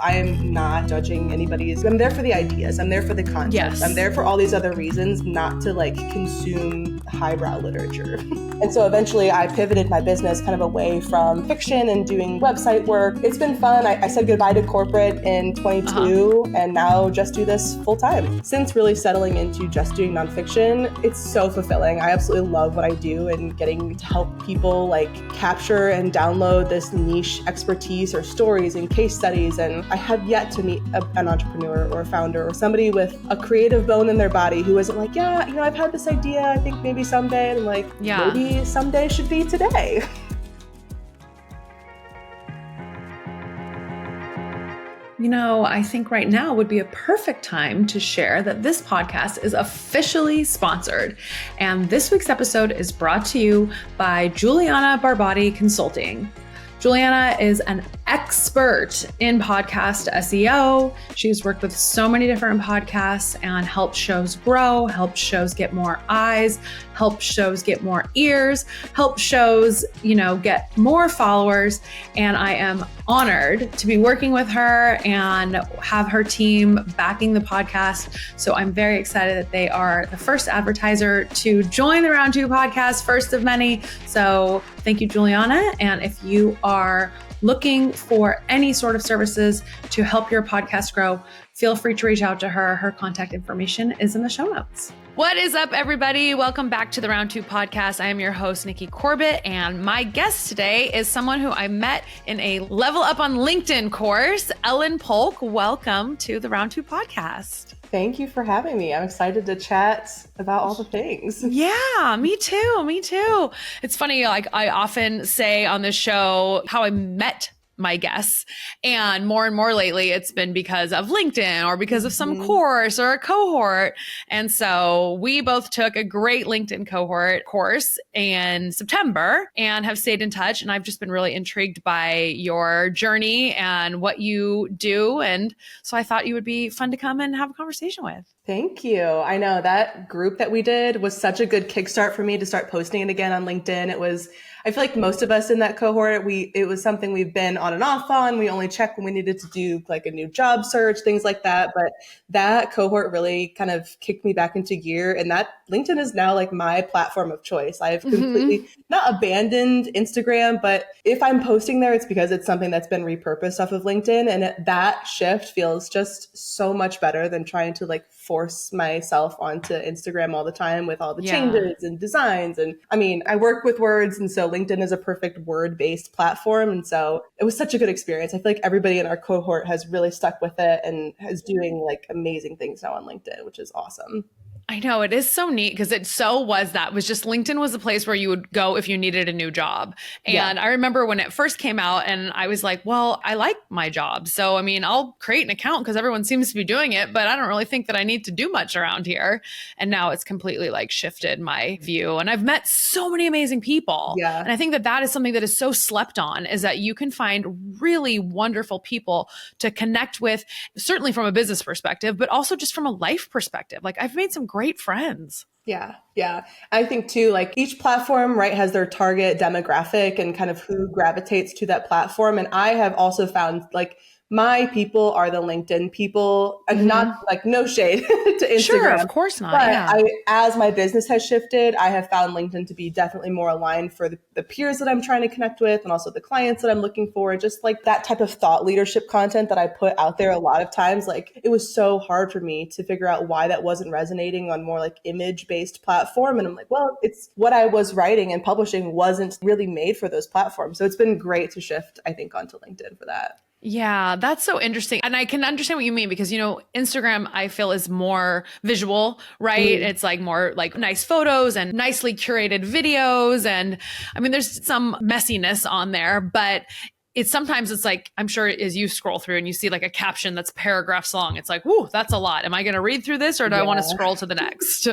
I am not judging anybody's. I'm there for the ideas. I'm there for the content. Yes. I'm there for all these other reasons, not to like consume highbrow literature. And so eventually I pivoted my business kind of away from fiction and doing website work. It's been fun. I said goodbye to corporate in 22 and now just do this full time. Since really settling into just doing nonfiction, it's so fulfilling. I absolutely love what I do and getting to help people like capture and download this niche expertise or stories and case studies. And I have yet to meet an entrepreneur or a founder or somebody with a creative bone in their body who isn't like, yeah, you know, I've had this idea, I think maybe someday. And I'm like, maybe someday should be today. You know, I think right now would be a perfect time to share that this podcast is officially sponsored. And this week's episode is brought to you by Juliana Barbati Consulting. Juliana is an expert in podcast SEO. She's worked with so many different podcasts and helped shows grow, helped shows get more eyes, helped shows get more ears, helped shows, get more followers. And I am honored to be working with her and have her team backing the podcast. So I'm very excited that they are the first advertiser to join the Round 2 podcast, first of many. So thank you, Juliana. And if you are looking for any sort of services to help your podcast grow, feel free to reach out to her. Her contact information is in the show notes. What is up, everybody? Welcome back to the Round 2 podcast. I am your host, Nikki Corbett, and my guest today is someone who I met in a Level Up on LinkedIn course, Ellen Polk. Welcome to the Round 2 podcast. Thank you for having me. I'm excited to chat about all the things. Yeah, me too. Me too. It's funny, like I often say on this show how I met my guests. And more lately, it's been because of LinkedIn or because of some course or a cohort. And so we both took a great LinkedIn cohort course in September and have stayed in touch. And I've just been really intrigued by your journey and what you do. And so I thought you would be fun to come and have a conversation with. Thank you. I know that group that we did was such a good kickstart for me to start posting it again on LinkedIn. I feel like most of us in that cohort, it was something we've been on and off on. We only checked when we needed to do like a new job search, things like that. But that cohort really kind of kicked me back into gear. And that LinkedIn is now like my platform of choice. I've completely not abandoned Instagram, but if I'm posting there, it's because it's something that's been repurposed off of LinkedIn. And that shift feels just so much better than trying to like force myself onto Instagram all the time with all the changes and designs. And I mean, I work with words. And so LinkedIn is a perfect word-based platform. And so it was such a good experience. I feel like everybody in our cohort has really stuck with it and is doing like amazing things now on LinkedIn, which is awesome. I know, it is so neat because LinkedIn was a place where you would go if you needed a new job. And I remember when it first came out and I was like, well, I like my job. So, I mean, I'll create an account because everyone seems to be doing it, but I don't really think that I need to do much around here. And now it's completely like shifted my view. And I've met so many amazing people. Yeah. And I think that is something that is so slept on, is that you can find really wonderful people to connect with, certainly from a business perspective, but also just from a life perspective. Like I've made some great friends. Yeah. I think too, like each platform, right, has their target demographic and kind of who gravitates to that platform. And I have also found like my people are the LinkedIn people, and not like no shade to Instagram. Sure, of course not. But as my business has shifted, I have found LinkedIn to be definitely more aligned for the peers that I'm trying to connect with and also the clients that I'm looking for. Just like that type of thought leadership content that I put out there a lot of times, like it was so hard for me to figure out why that wasn't resonating on more like image-based platform. And I'm like, well, it's what I was writing and publishing wasn't really made for those platforms. So it's been great to shift, I think, onto LinkedIn for that. Yeah, that's so interesting. And I can understand what you mean because, Instagram, I feel is more visual, right? It's like more like nice photos and nicely curated videos. And I mean, there's some messiness on there, but sometimes it's like, I'm sure as you scroll through and you see like a caption that's paragraphs long, it's like, whoo, that's a lot. Am I going to read through this or do I want to scroll to the next?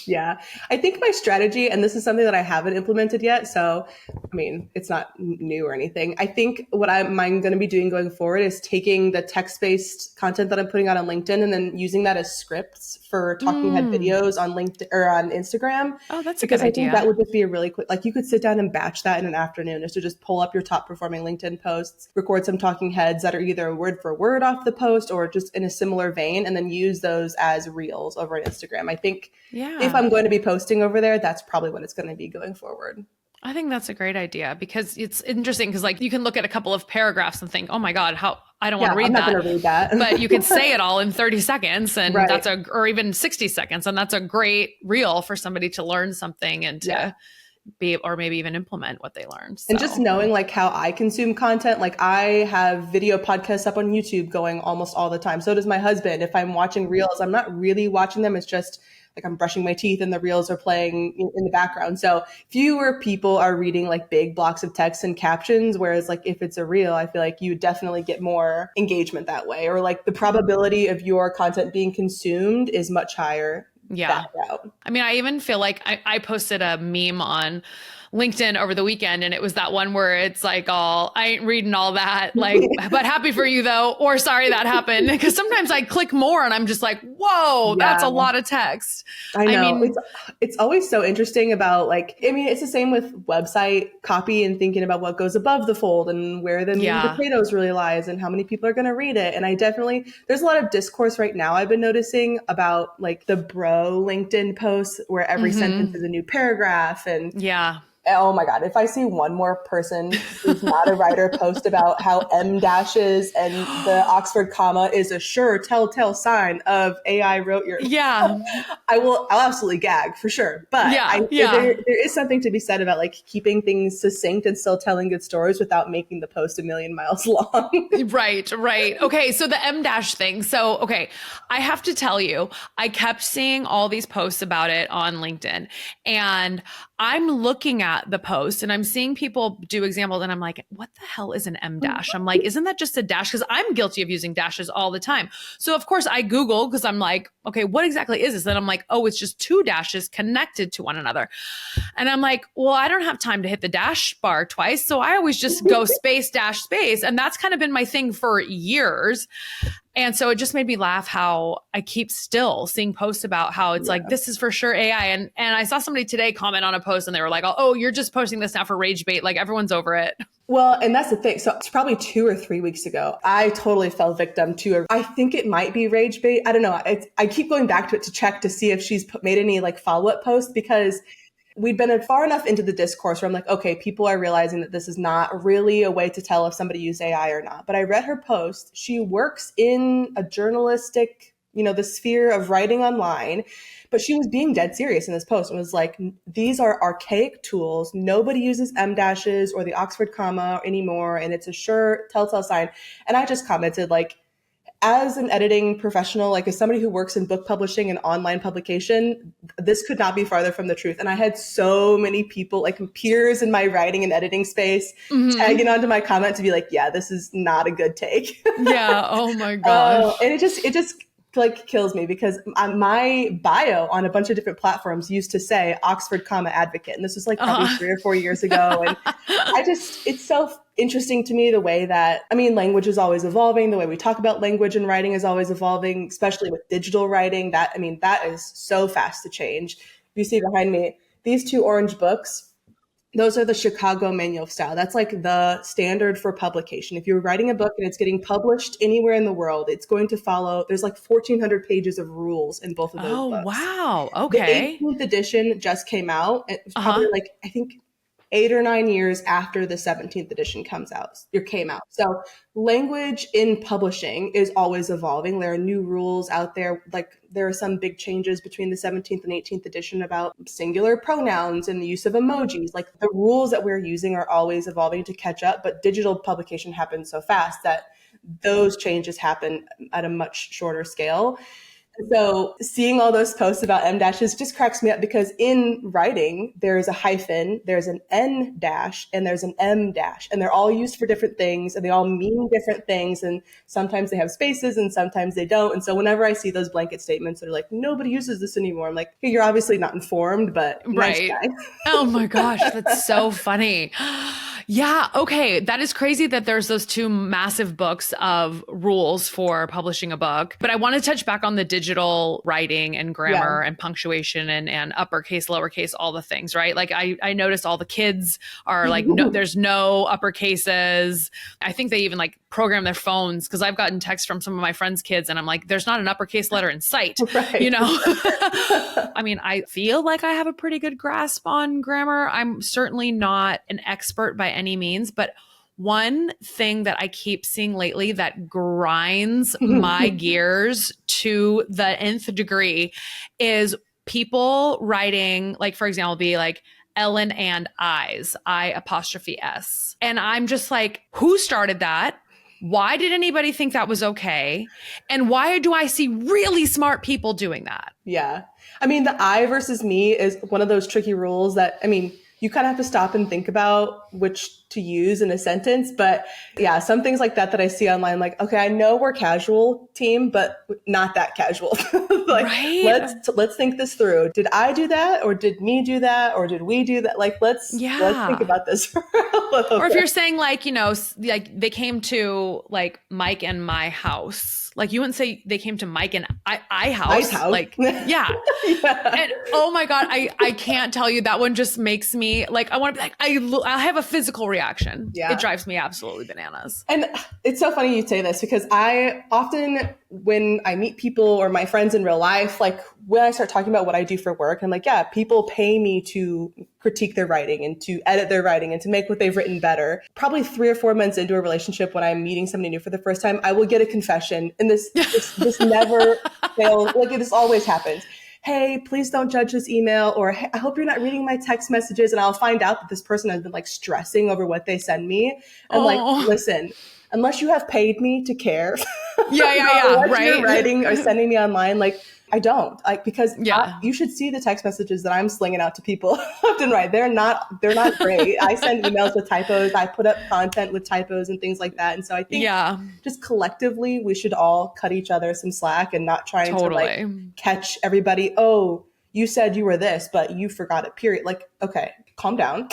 Yeah. I think my strategy, and this is something that I haven't implemented yet, so I mean, it's not new or anything. I think what I'm going to be doing going forward is taking the text-based content that I'm putting out on LinkedIn and then using that as scripts for talking head videos on LinkedIn or on Instagram. Oh, that's a good idea. I think that would just be a really quick, like you could sit down and batch that in an afternoon just to just pull up your top performing LinkedIn posts, record some talking heads that are either word for word off the post or just in a similar vein, and then use those as reels over Instagram. I think if I'm going to be posting over there, that's probably what it's going to be going forward. I think that's a great idea because it's interesting because like you can look at a couple of paragraphs and think, oh my God, I don't want to read that. I'm not going to read that. But you can say it all in 30 seconds and or even 60 seconds. And that's a great reel for somebody to learn something and to be, or maybe even implement what they learned. So. And just knowing like how I consume content, like I have video podcasts up on YouTube going almost all the time. So does my husband. If I'm watching reels, I'm not really watching them. It's just like I'm brushing my teeth and the reels are playing in the background. So fewer people are reading like big blocks of text and captions. Whereas like if it's a reel, I feel like you would definitely get more engagement that way, or like the probability of your content being consumed is much higher. That route. I mean, I even feel like I posted a meme on LinkedIn over the weekend and it was that one where it's like I ain't reading all that, like, but happy for you though, or sorry that happened. Because sometimes I click more and I'm just like, whoa, that's a lot of text. I know. It's always so interesting about like, I mean, it's the same with website copy and thinking about what goes above the fold and where the meat and potatoes really lies and how many people are going to read it. And there's a lot of discourse right now I've been noticing about like the bro LinkedIn posts where every sentence is a new paragraph and oh my God, if I see one more person who's not a writer post about how M dashes and the Oxford comma is a sure telltale sign of AI wrote your... I'll absolutely gag for sure. But there is something to be said about like keeping things succinct and still telling good stories without making the post a million miles long. Right. Okay, so the M dash thing. So, okay, I have to tell you, I kept seeing all these posts about it on LinkedIn and I'm looking at the post and I'm seeing people do examples and I'm like, what the hell is an M dash? I'm like, isn't that just a dash? Because I'm guilty of using dashes all the time. So of course I Google because I'm like, okay, what exactly is this? Then I'm like, oh, it's just two dashes connected to one another. And I'm like, well, I don't have time to hit the dash bar twice. So I always just go space dash space. And that's kind of been my thing for years. And so it just made me laugh how I keep still seeing posts about how it's like, this is for sure AI. And I saw somebody today comment on a post and they were like, oh, you're just posting this now for rage bait. Like everyone's over it. Well, and that's the thing. So it's probably 2 or 3 weeks ago, I totally fell victim to I think it might be rage bait. I don't know. I keep going back to it to check to see if she's made any like follow-up posts because we'd been far enough into the discourse where I'm like, okay, people are realizing that this is not really a way to tell if somebody used AI or not. But I read her post. She works in a journalistic, the sphere of writing online, but she was being dead serious in this post and was like, these are archaic tools. Nobody uses M dashes or the Oxford comma anymore. And it's a sure telltale sign. And I just commented like, as an editing professional, like as somebody who works in book publishing and online publication, this could not be farther from the truth. And I had so many people, like peers in my writing and editing space, tagging onto my comment to be like, yeah, this is not a good take. Oh my gosh. And it just like kills me because my bio on a bunch of different platforms used to say Oxford comma advocate. And this was like probably 3 or 4 years ago. And it's so interesting to me the way that, language is always evolving. The way we talk about language and writing is always evolving, especially with digital writing. That is so fast to change. You see behind me, these 2 orange books, those are the Chicago Manual of Style. That's like the standard for publication. If you're writing a book and it's getting published anywhere in the world, it's going to follow, there's like 1,400 pages of rules in both of those books. Oh, wow. Okay. The 18th edition just came out. It was probably like, I think 8 or 9 years after the 17th edition came out. So language in publishing is always evolving. There are new rules out there. Like there are some big changes between the 17th and 18th edition about singular pronouns and the use of emojis. Like the rules that we're using are always evolving to catch up, but digital publication happens so fast that those changes happen at a much shorter scale. So seeing all those posts about M dashes just cracks me up because in writing, there's a hyphen, there's an N dash, and there's an M dash, and they're all used for different things and they all mean different things. And sometimes they have spaces and sometimes they don't. And so whenever I see those blanket statements that are like, nobody uses this anymore, I'm like, hey, you're obviously not informed, but nice guy. Oh my gosh, that's so funny. Yeah. Okay. That is crazy that there's those two massive books of rules for publishing a book. But I want to touch back on the digital writing and Yeah. grammar and punctuation and uppercase, lowercase, all the things, right? Like I noticed all the kids are like, no, there's no upper cases. I think they even like program their phones because I've gotten texts from some of my friends' kids and I'm like, there's not an uppercase letter in sight, you Right. know? I mean, I feel like I have a pretty good grasp on grammar. I'm certainly not an expert by any means, but one thing that I keep seeing lately that grinds my gears to the nth degree is people writing, like, for example, be like, Ellen and I apostrophe S. And I'm just like, who started that? Why did anybody think that was okay? And why do I see really smart people doing that? Yeah. I mean, the I versus me is one of those tricky rules that, I mean, you kind of have to stop and think about which to use in a sentence. But yeah, some things like that I see online, like, okay, I know we're casual team, but not that casual. Like, right? let's think this through. Did I do that? Or did me do that? Or did we do that? Like, let's think about this for a little Or if bit. you're saying like, you know, like they came to like Mike and my house, like you wouldn't say they came to Mike and I house. Like, yeah. Yeah. And oh my God, I can't tell you, that one just makes me like, I want to be like, I have a physical reaction. Yeah. It drives me absolutely bananas. And it's so funny you say this because I often, when I meet people or my friends in real life, like when I start talking about what I do for work, I'm like, yeah, people pay me to critique their writing and to edit their writing and to make what they've written better. Probably 3 or 4 months into a relationship, when I'm meeting somebody new for the first time, I will get a confession. And this never fails. Like, this always happens. Hey, please don't judge this email, or hey, I hope you're not reading my text messages. And I'll find out that this person has been like stressing over what they send me. And like, listen, unless you have paid me to care what right, you're writing or sending me online, like, I don't, like, because you should see the text messages that I'm slinging out to people left and right. They're not great. I send emails with typos. I put up content with typos and things like that. And so I think just collectively, we should all cut each other some slack and not trying to like catch everybody. Oh, you said you were this, but you forgot it, period. Like, okay, calm down.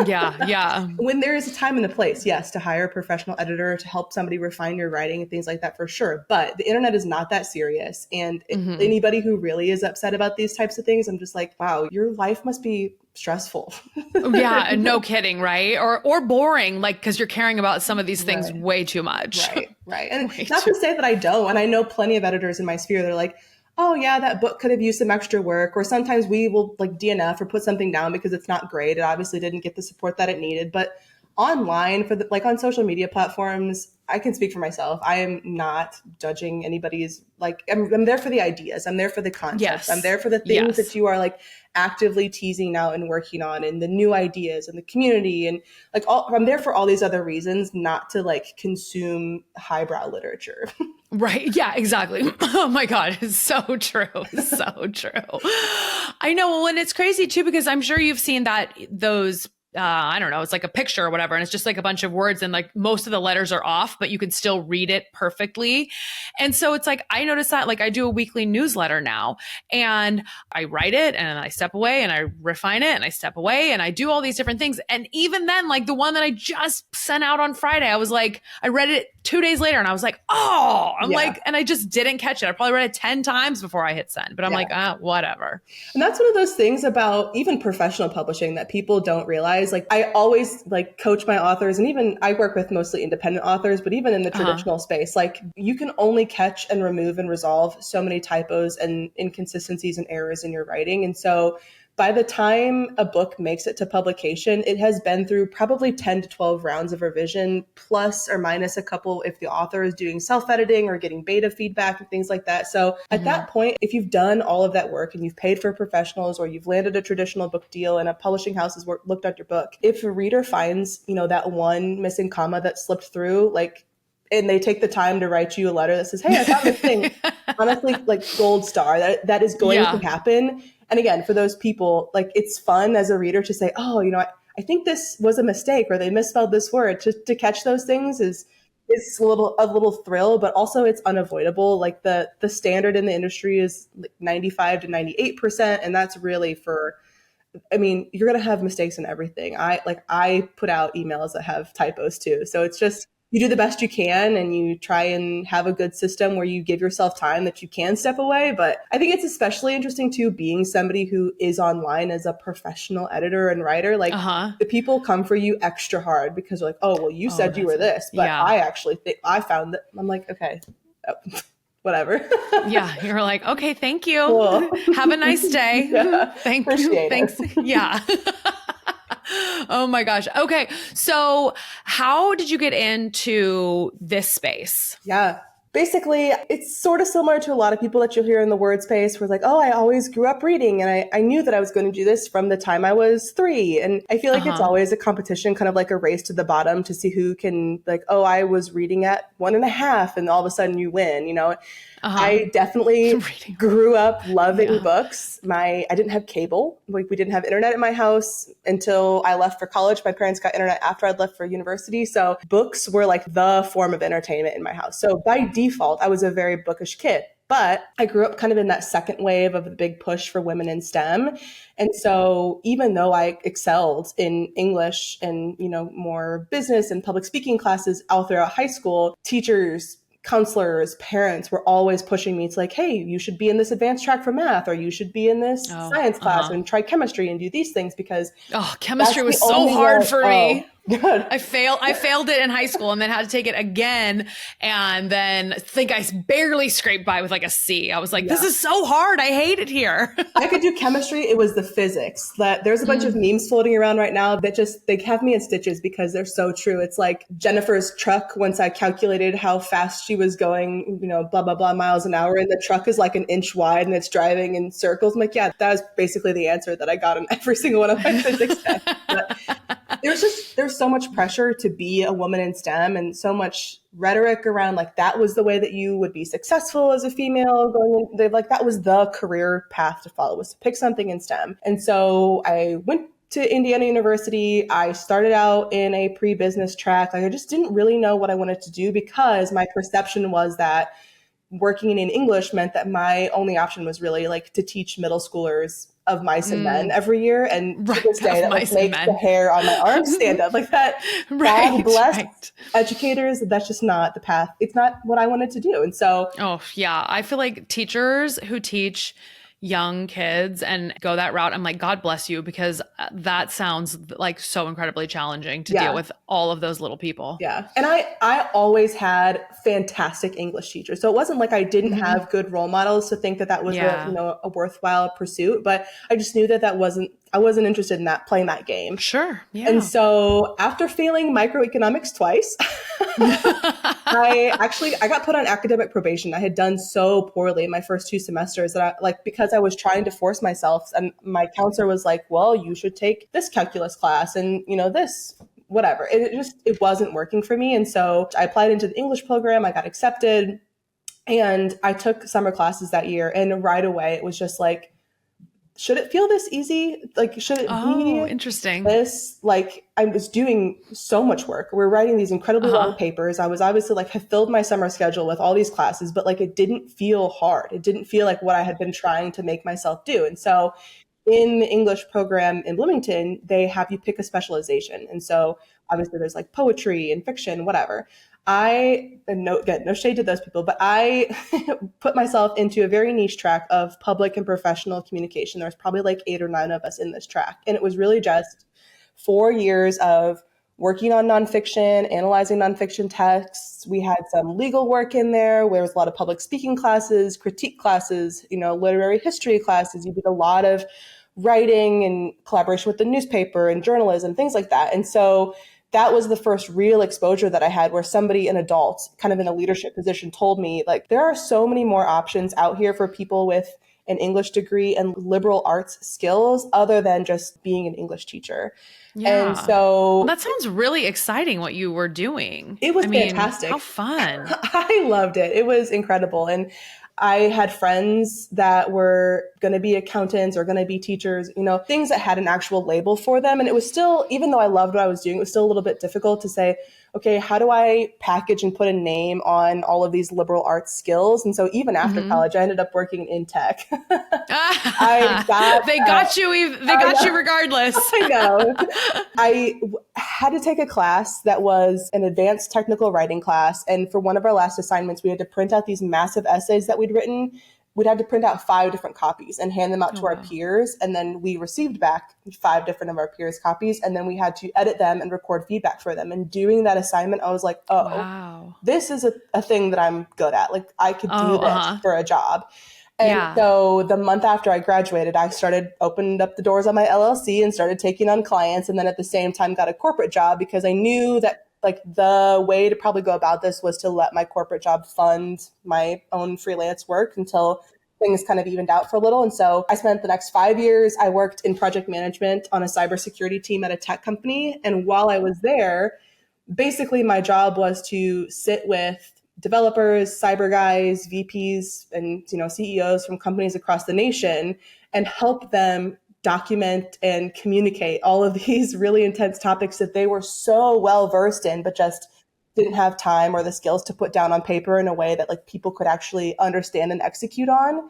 Yeah. When there is a time and a place, yes, to hire a professional editor to help somebody refine your writing and things like that, for sure. But the internet is not that serious. And anybody who really is upset about these types of things, I'm just like, wow, your life must be stressful. Yeah, no kidding, right? Or boring, like, because you're caring about some of these things way too much. Right. And not to say that I don't. And I know plenty of editors in my sphere that are like, oh yeah, that book could have used some extra work. Or sometimes we will like DNF or put something down because it's not great. It obviously didn't get the support that it needed. But online, for like on social media platforms, I can speak for myself. I am not judging anybody's, like, I'm there for the ideas. I'm there for the concepts. Yes. I'm there for the things that you are like actively teasing out and working on, and the new ideas and the community. And like, I'm there for all these other reasons, not to like consume highbrow literature. Right. Yeah, exactly. Oh my God. It's so true. So true. I know. Well, and it's crazy too, because I'm sure you've seen that those I don't know, it's like a picture or whatever. And it's just like a bunch of words and like most of the letters are off, but you can still read it perfectly. And so it's like, I noticed that, like, I do a weekly newsletter now and I write it and I step away and I refine it and I step away and I do all these different things. And even then, like the one that I just sent out on Friday, I was like, I read it 2 days later and I was like, oh, like, and I just didn't catch it. I probably read it 10 times before I hit send, but I'm like, whatever. And that's one of those things about even professional publishing that people don't realize. Like, I always like coach my authors, and even I work with mostly independent authors, but even in the traditional space, like, you can only catch and remove and resolve so many typos and inconsistencies and errors in your writing. And so by the time a book makes it to publication, it has been through probably 10 to 12 rounds of revision, plus or minus a couple if the author is doing self-editing or getting beta feedback and things like that. So at that point, if you've done all of that work and you've paid for professionals, or you've landed a traditional book deal and a publishing house has looked at your book, if a reader finds, that one missing comma that slipped through, like, and they take the time to write you a letter that says, hey, I found this thing, honestly, like, gold star, that is going to happen. And again, for those people, like, it's fun as a reader to say, oh, I think this was a mistake, or they misspelled this word. To catch those things is a little thrill, but also it's unavoidable. Like, the standard in the industry is like 95 to 98%. And that's really for I mean, you're going to have mistakes in everything. I put out emails that have typos too. So it's just, you do the best you can and you try and have a good system where you give yourself time that you can step away. But I think it's especially interesting too, being somebody who is online as a professional editor and writer. Like the people come for you extra hard because they're like, oh, well, you said you were this, but I actually think I found that. I'm like, okay, whatever. Yeah. You're like, okay, thank you. Cool. Have a nice day. Yeah, thank you. appreciate it. Thanks. Yeah. Oh my gosh. Okay. So how did you get into this space? Yeah. Basically, it's sort of similar to a lot of people that you'll hear in the word space where it's like, oh, I always grew up reading and I knew that I was going to do this from the time I was 3. And I feel like it's always a competition, kind of like a race to the bottom to see who can like, oh, I was reading at 1.5 and all of a sudden you win, you know? I definitely grew up loving books. I didn't have cable. Like we didn't have internet in my house until I left for college. My parents got internet after I'd left for university. So books were like the form of entertainment in my house. So by default, I was a very bookish kid. But I grew up kind of in that second wave of the big push for women in STEM. And so even though I excelled in English and, you know, more business and public speaking classes all throughout high school, teachers, counselors, parents were always pushing me to like, hey, you should be in this advanced track for math, or you should be in this science class and try chemistry and do these things because chemistry was so hard for me. Good. I failed it in high school and then had to take it again and then think I barely scraped by with like a C. I was like, this is so hard. I hate it here. I could do chemistry. It was the physics that there's a bunch of memes floating around right now that just, they have me in stitches because they're so true. It's like Jennifer's truck. Once I calculated how fast she was going, you know, blah, blah, blah miles an hour. And the truck is like an inch wide and it's driving in circles. I'm like, yeah, that was basically the answer that I got in every single one of my physics tests. But there's so much pressure to be a woman in STEM and so much rhetoric around like that was the way that you would be successful as a female going in. Like that was the career path to follow, was to pick something in STEM. And so I went to Indiana University. I started out in a pre-business track. Like I just didn't really know what I wanted to do because my perception was that working in English meant that my only option was really like to teach middle schoolers of mice and men every year. And to this day, that like makes the hair on my arms stand up like that. God bless educators. That's just not the path. It's not what I wanted to do. And so, I feel like teachers who teach young kids and go that route, I'm like, God bless you, because that sounds like so incredibly challenging to deal with all of those little people. Yeah. And I always had fantastic English teachers. So it wasn't like I didn't have good role models to think that that was a worthwhile pursuit, but I just knew that I wasn't interested in playing that game. Sure. Yeah. And so after failing microeconomics twice, I got put on academic probation. I had done so poorly in my first 2 semesters that because I was trying to force myself, and my counselor was like, well, you should take this calculus class and, you know, this, whatever. It wasn't working for me. And so I applied into the English program. I got accepted and I took summer classes that year. And right away, it was just like, should it feel this easy? Like, should it be interesting? This, like, I was doing so much work. We're writing these incredibly long papers. I was obviously like, have filled my summer schedule with all these classes, but like, it didn't feel hard. It didn't feel like what I had been trying to make myself do. And so in the English program in Bloomington, they have you pick a specialization. And so obviously there's like poetry and fiction, whatever. No shade to those people, but I put myself into a very niche track of public and professional communication. There's probably like 8 or 9 of us in this track. And it was really just 4 years of working on nonfiction, analyzing nonfiction texts. We had some legal work in there. There was a lot of public speaking classes, critique classes, you know, literary history classes. You did a lot of writing and collaboration with the newspaper and journalism, things like that. And so that was the first real exposure that I had where somebody, an adult, kind of in a leadership position, told me, like, there are so many more options out here for people with an English degree and liberal arts skills other than just being an English teacher. Yeah. And so that sounds really exciting what you were doing. It was fantastic. How fun. I loved it. It was incredible. And I had friends that were going to be accountants or going to be teachers, you know, things that had an actual label for them. And it was still, even though I loved what I was doing, it was still a little bit difficult to say, okay, how do I package and put a name on all of these liberal arts skills? And so even after college, I ended up working in tech. I got They got you. They got you regardless. I know. Had to take a class that was an advanced technical writing class. And for one of our last assignments, we had to print out these massive essays that we'd written. We'd had to print out 5 different copies and hand them out to our peers. And then we received back 5 different of our peers' copies. And then we had to edit them and record feedback for them. And doing that assignment, I was like, this is a thing that I'm good at. Like I could do this for a job. And so the month after I graduated, I opened up the doors on my LLC and started taking on clients. And then at the same time got a corporate job because I knew that like the way to probably go about this was to let my corporate job fund my own freelance work until things kind of evened out for a little. And so I spent the next 5 years, I worked in project management on a cybersecurity team at a tech company. And while I was there, basically my job was to sit with developers, cyber guys, VPs, and CEOs from companies across the nation and help them document and communicate all of these really intense topics that they were so well versed in, but just didn't have time or the skills to put down on paper in a way that like people could actually understand and execute on.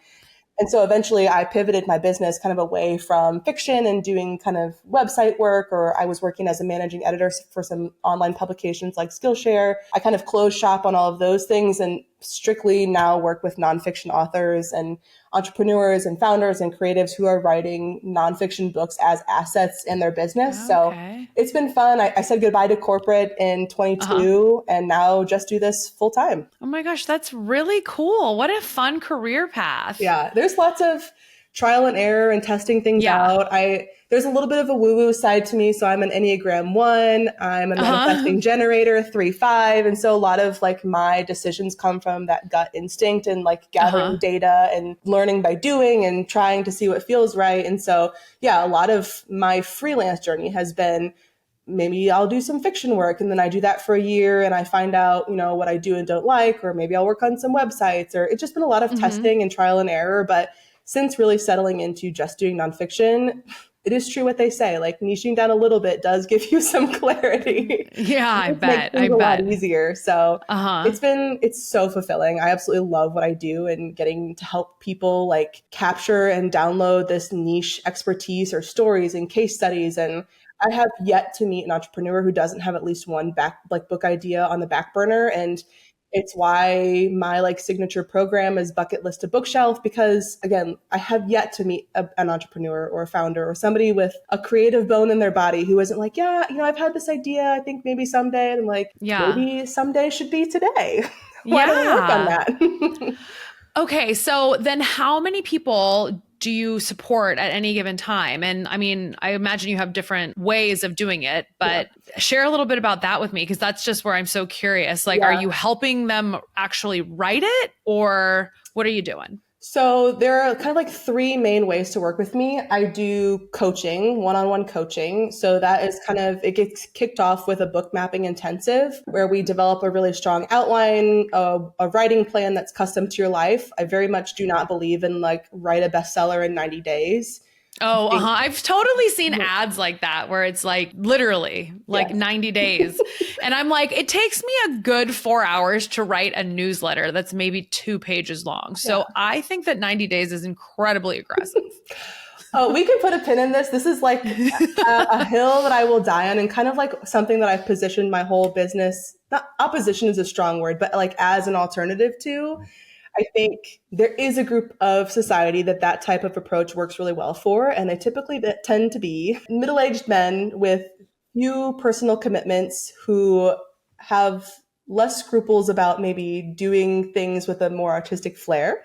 And so eventually I pivoted my business kind of away from fiction and doing kind of website work, or I was working as a managing editor for some online publications like Skillshare. I kind of closed shop on all of those things and strictly now work with nonfiction authors and entrepreneurs and founders and creatives who are writing nonfiction books as assets in their business. So it's been fun. I said goodbye to corporate in 22 and now just do this full time. Oh my gosh, that's really cool. What a fun career path. Yeah, there's lots of trial and error and testing things out. There's a little bit of a woo-woo side to me. So I'm an Enneagram 1, I'm a manifesting generator 3-5. And so a lot of like my decisions come from that gut instinct and like gathering data and learning by doing and trying to see what feels right. And so, yeah, a lot of my freelance journey has been maybe I'll do some fiction work and then I do that for a year and I find out, what I do and don't like, or maybe I'll work on some websites, or it's just been a lot of testing and trial and error. But since really settling into just doing nonfiction, it is true what they say, like niching down a little bit does give you some clarity. Yeah, I bet. A lot easier. So it's so fulfilling. I absolutely love what I do and getting to help people like capture and download this niche expertise or stories and case studies. And I have yet to meet an entrepreneur who doesn't have at least one book idea on the back burner. And it's why my like signature program is Bucket List to Bookshelf, because again, I have yet to meet an entrepreneur or a founder or somebody with a creative bone in their body who isn't like, I've had this idea. I think maybe someday. And I'm like, maybe someday should be today. Why don't we work on that? Okay. So then how many people do you support at any given time? And I mean, I imagine you have different ways of doing it, but share a little bit about that with me, because that's just where I'm so curious. Like, are you helping them actually write it, or what are you doing? So there are kind of like 3 main ways to work with me. I do coaching, one-on-one coaching. So that is it gets kicked off with a book mapping intensive where we develop a really strong outline, a writing plan that's custom to your life. I very much do not believe in like write a bestseller in 90 days. Oh, I've totally seen ads like that where it's like literally like 90 days. And I'm like, it takes me a good 4 hours to write a newsletter that's maybe 2 pages long. So I think that 90 days is incredibly aggressive. Oh, we can put a pin in this. This is like a hill that I will die on, and kind of like something that I've positioned my whole business. Not opposition is a strong word, but like as an alternative to. I think there is a group of society that type of approach works really well for, and they typically tend to be middle-aged men with few personal commitments who have less scruples about maybe doing things with a more artistic flair.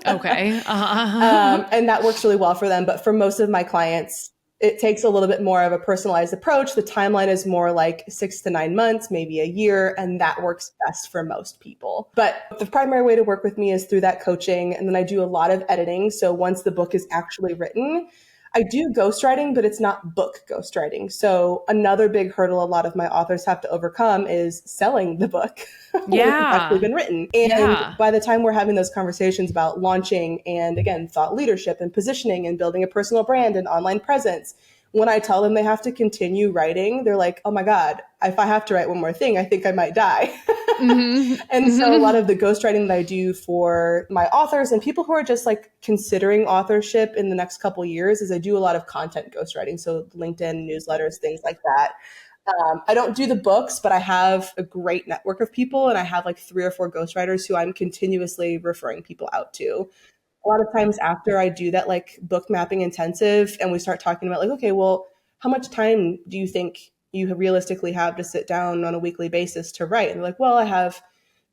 Okay. And that works really well for them. But for most of my clients, it takes a little bit more of a personalized approach. The timeline is more like 6 to 9 months, maybe a year, and that works best for most people. But the primary way to work with me is through that coaching. And then I do a lot of editing. So once the book is actually written, I do ghostwriting, but it's not book ghostwriting. So another big hurdle a lot of my authors have to overcome is selling the book. When it's actually been written. And by the time we're having those conversations about launching and again, thought leadership and positioning and building a personal brand and online presence, when I tell them they have to continue writing, they're like, oh my God, if I have to write one more thing, I think I might die. And so a lot of the ghostwriting that I do for my authors and people who are just like considering authorship in the next couple years is I do a lot of content ghostwriting. So LinkedIn newsletters, things like that. I don't do the books, but I have a great network of people, and I have like 3 or 4 ghostwriters who I'm continuously referring people out to. A lot of times after I do that like book mapping intensive and we start talking about like, okay, well, how much time do you think you realistically have to sit down on a weekly basis to write? And they're like, well, I have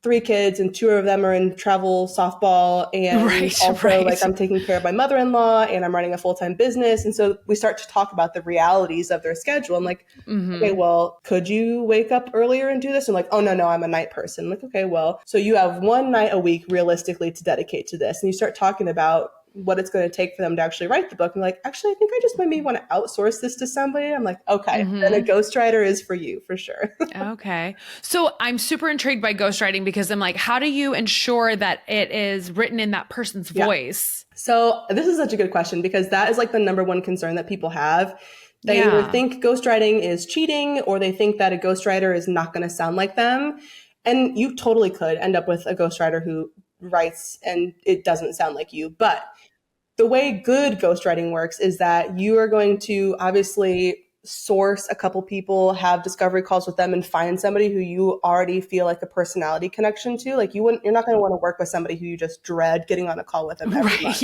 3 kids and 2 of them are in travel softball. And also like I'm taking care of my mother-in-law and I'm running a full-time business. And so we start to talk about the realities of their schedule. I'm like, okay, well, could you wake up earlier and do this? And like, oh, no, I'm a night person. I'm like, okay, well, so you have 1 night a week realistically to dedicate to this. And you start talking about what it's going to take for them to actually write the book. And like, actually, I think I just maybe want to outsource this to somebody. I'm like, okay, then a ghostwriter is for you for sure. Okay. So I'm super intrigued by ghostwriting because I'm like, how do you ensure that it is written in that person's voice? So this is such a good question because that is like the number one concern that people have. They either think ghostwriting is cheating or they think that a ghostwriter is not going to sound like them. And you totally could end up with a ghostwriter who writes and it doesn't sound like you. But the way good ghostwriting works is that you are going to obviously source a couple people, have discovery calls with them and find somebody who you already feel like a personality connection to. Like you're not going to want to work with somebody who you just dread getting on a call with them every month.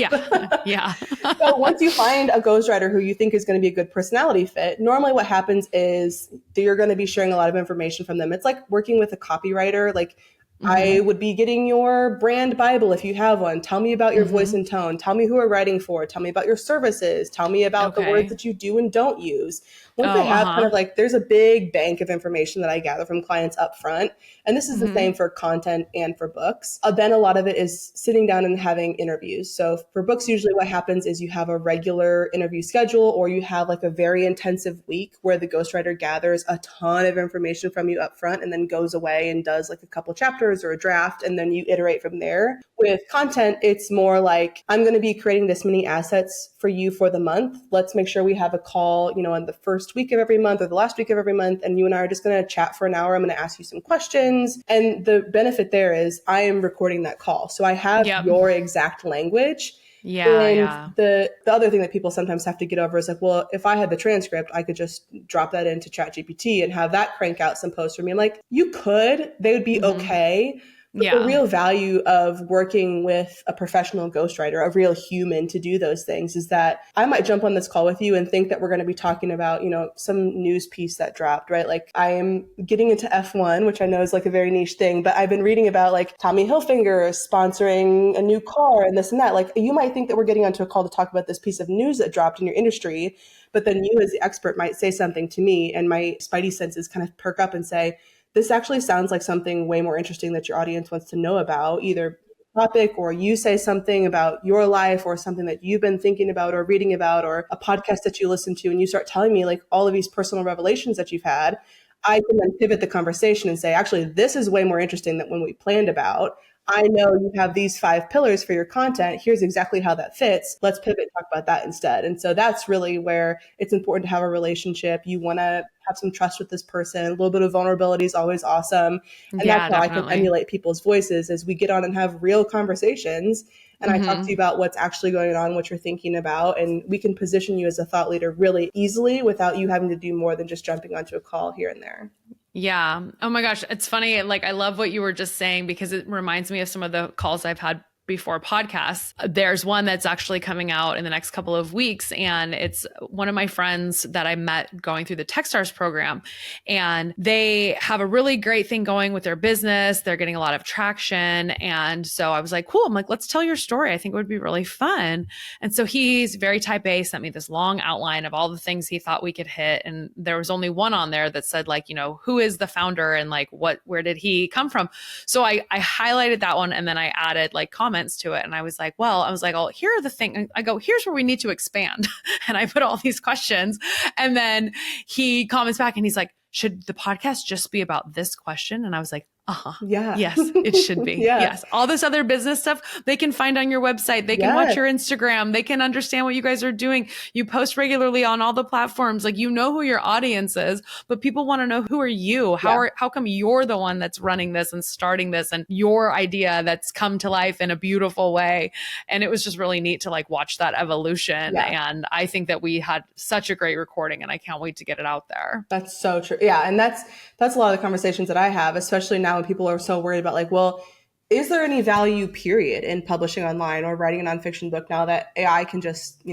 Yeah. So once you find a ghostwriter who you think is going to be a good personality fit, normally what happens is that you're going to be sharing a lot of information from them. It's like working with a copywriter. Like I would be getting your brand Bible if you have one. Tell me about your voice and tone. Tell me who you're writing for. Tell me about your services. Tell me about the words that you do and don't use. Once I have kind of like, there's a big bank of information that I gather from clients up front. And this is the same for content and for books. Then a lot of it is sitting down and having interviews. So for books, usually what happens is you have a regular interview schedule or you have like a very intensive week where the ghostwriter gathers a ton of information from you up front and then goes away and does like a couple chapters or a draft, and then you iterate from there. With content, it's more like, I'm going to be creating this many assets for you for the month. Let's make sure we have a call, in the first week of every month or the last week of every month. And you and I are just going to chat for an hour. I'm going to ask you some questions. And the benefit there is I am recording that call. So I have your exact language. The other thing that people sometimes have to get over is like, well, if I had the transcript, I could just drop that into ChatGPT and have that crank out some posts for me. I'm like, you could, they would be okay. But the real value of working with a professional ghostwriter, a real human to do those things is that I might jump on this call with you and think that we're going to be talking about, some news piece that dropped, right? Like I am getting into F1, which I know is like a very niche thing, but I've been reading about like Tommy Hilfiger sponsoring a new car and this and that. Like you might think that we're getting onto a call to talk about this piece of news that dropped in your industry, but then you as the expert might say something to me and my spidey senses kind of perk up and say, this actually sounds like something way more interesting that your audience wants to know about, either topic or you say something about your life or something that you've been thinking about or reading about or a podcast that you listen to. And you start telling me like all of these personal revelations that you've had. I can then pivot the conversation and say, actually, this is way more interesting than when we planned about. I know you have these 5 pillars for your content. Here's exactly how that fits. Let's pivot and talk about that instead. And so that's really where it's important to have a relationship. You want to have some trust with this person. A little bit of vulnerability is always awesome. And that's how I can emulate people's voices as we get on and have real conversations. And I talk to you about what's actually going on, what you're thinking about, and we can position you as a thought leader really easily without you having to do more than just jumping onto a call here and there. Yeah. Oh my gosh. It's funny. Like, I love what you were just saying because it reminds me of some of the calls I've had before podcasts. There's one that's actually coming out in the next couple of weeks. And it's one of my friends that I met going through the Techstars program. And they have a really great thing going with their business. They're getting a lot of traction. And so I was like, cool. I'm like, let's tell your story. I think it would be really fun. And so he's very type A, sent me this long outline of all the things he thought we could hit. And there was only one on there that said like, who is the founder and like, where did he come from? So I highlighted that one and then I added like comments to it. And I was like, oh, here are the things. I go, here's where we need to expand. And I put all these questions. And then he comments back and he's like, should the podcast just be about this question? And I was like, Uh-huh. Yeah. Yes, it should be. Yeah. Yes. All this other business stuff they can find on your website. They can watch Yes. your Instagram. They can understand what you guys are doing. You post regularly on all the platforms. Like, you know who your audience is, but people want to know, who are you? How come you're the one that's running this and starting this, and your idea that's come to life in a beautiful way? And it was just really neat to like watch that evolution. Yeah. And I think that we had such a great recording, and I can't wait to get it out there. That's so true. Yeah. And that's a lot of the conversations that I have, especially now when people are so worried about like, well, is there any value period in publishing online or writing a nonfiction book now that AI can just,